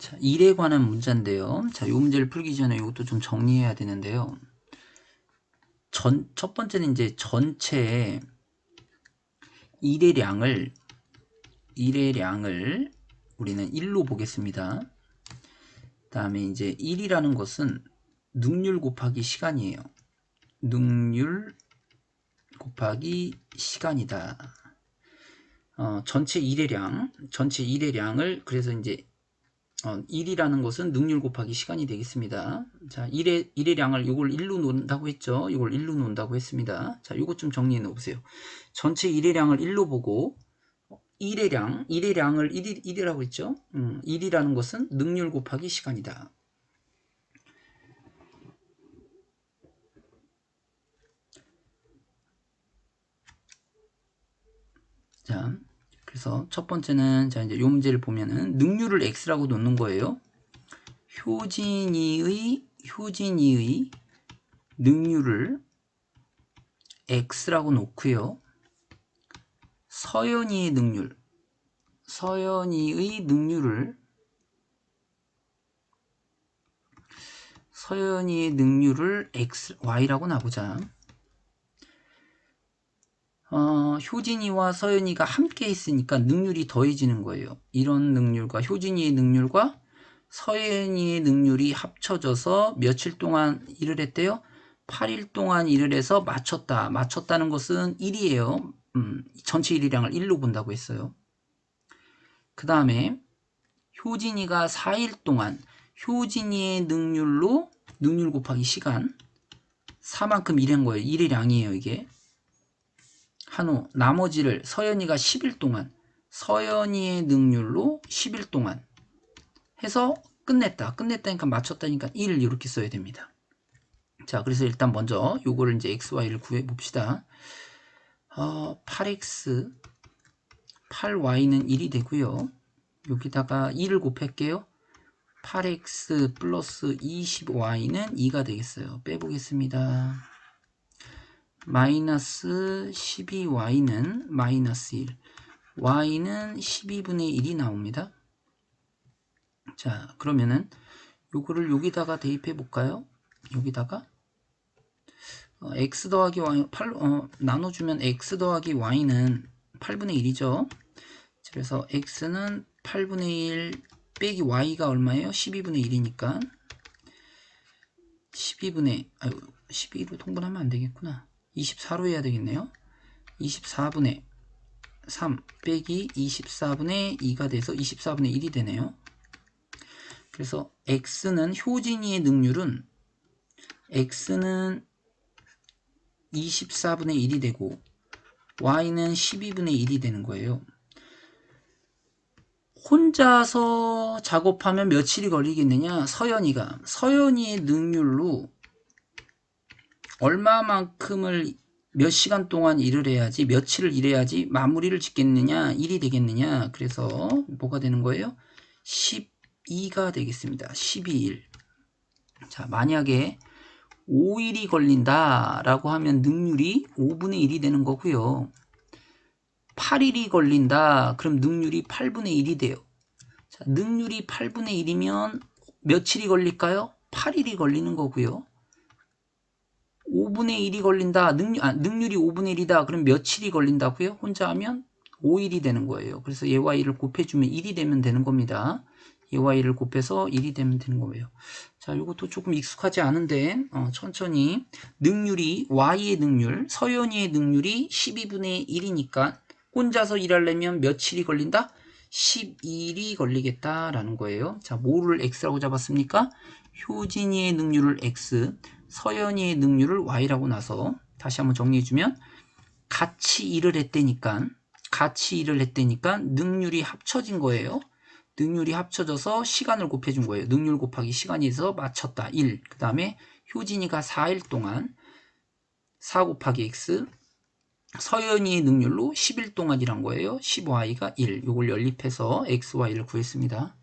자, 일에 관한 문제인데요. 자, 이 문제를 풀기 전에 이것도 좀 정리해야 되는데요. 첫 번째는 이제 전체 일의 량을 우리는 1로 보겠습니다. 다음에 이제 1이라는 것은 능률 곱하기 시간이에요. 능률 곱하기 시간이다. 전체 일의 량을 그래서 이제 1이라는 것은 능률 곱하기 시간이 되겠습니다. 자, 1의 량을 이걸 1로 놓는다고 했죠. 이걸 1로 놓는다고 했습니다. 자, 이것 좀 정리해 놓으세요. 전체 1의 량을 1로 보고 1의 량을 1이라고 했죠. 1이라는 것은 능률 곱하기 시간이다. 자, 그래서 첫 번째는 자 이제 이 문제를 보면은 능률을 x라고 놓는 거예요. 효진이의 능률을 x라고 놓고요. 서연이의 능률을 y라고 놔보자. 효진이와 서연이가 함께 있으니까 능률이 더해지는 거예요. 이런 능률과 효진이의 능률과 서연이의 능률이 합쳐져서 며칠 동안 일을 했대요? 8일 동안 일을 해서 맞췄다는 것은 1이에요. 전체 일이량을 1로 본다고 했어요. 그 다음에 효진이가 4일 동안 효진이의 능률 곱하기 시간 4만큼 일한 거예요. 일의량이에요, 이게. 한후 나머지를 서연이가 10일 동안 서연이의 능률로 10일 동안 해서 끝냈다니까 맞췄다니까 1을 이렇게 써야 됩니다. 자, 그래서 일단 먼저 요거를 이제 xy를 구해 봅시다. 8x 8y는 1이 되고요. 여기다가 2를 곱할게요. 8x 플러스 20y는 2가 되겠어요. 빼보겠습니다. 마이너스 12y는 마이너스 1, y는 12분의 1이 나옵니다. 자, 그러면은 요거를 여기다가 대입해 볼까요? 여기다가 x 더하기 y 나눠주면 x 더하기 y는 8분의 1이죠. 그래서 x는 8분의 1 빼기 y가 얼마예요? 12분의 1이니까 12로 통분하면 안 되겠구나. 24로 해야 되겠네요. 24분의 3 빼기 24분의 2가 돼서 24분의 1이 되네요. 그래서 x는 효진이의 능률은 x는 24분의 1이 되고 y는 12분의 1이 되는 거예요. 혼자서 작업하면 며칠이 걸리겠느냐? 서연이의 능률로 얼마만큼을 몇 시간 동안 일을 해야지, 며칠을 일해야지 마무리를 짓겠느냐, 1이 되겠느냐. 그래서 뭐가 되는 거예요? 12가 되겠습니다. 12일. 자, 만약에 5일이 걸린다라고 하면 능률이 5분의 1이 되는 거고요. 8일이 걸린다. 그럼 능률이 8분의 1이 돼요. 자, 능률이 8분의 1이면 며칠이 걸릴까요? 8일이 걸리는 거고요. 5분의 1이 걸린다. 능률이 5분의 1이다. 그럼 며칠이 걸린다고요? 혼자 하면 5일이 되는 거예요. 그래서 얘와 얘를 곱해주면 1이 되면 되는 겁니다. 얘와 얘를 곱해서 1이 되면 되는 거예요. 자, 이것도 조금 익숙하지 않은데 천천히 능률이 y의 능률, 서연이의 능률이 12분의 1이니까 혼자서 일하려면 며칠이 걸린다? 12일이 걸리겠다라는 거예요. 자, 뭐를 x라고 잡았습니까? 효진이의 능률을 x, 서연이의 능률을 y라고 나서 다시 한번 정리해주면 같이 일을 했다니까 능률이 합쳐진 거예요. 능률이 합쳐져서 시간을 곱해준 거예요. 능률 곱하기 시간에서 맞췄다. 1. 그 다음에 효진이가 4일 동안 4 곱하기 x, 서연이의 능률로 10일 동안 일한 거예요. 10y가 1. 이걸 연립해서 x, y를 구했습니다.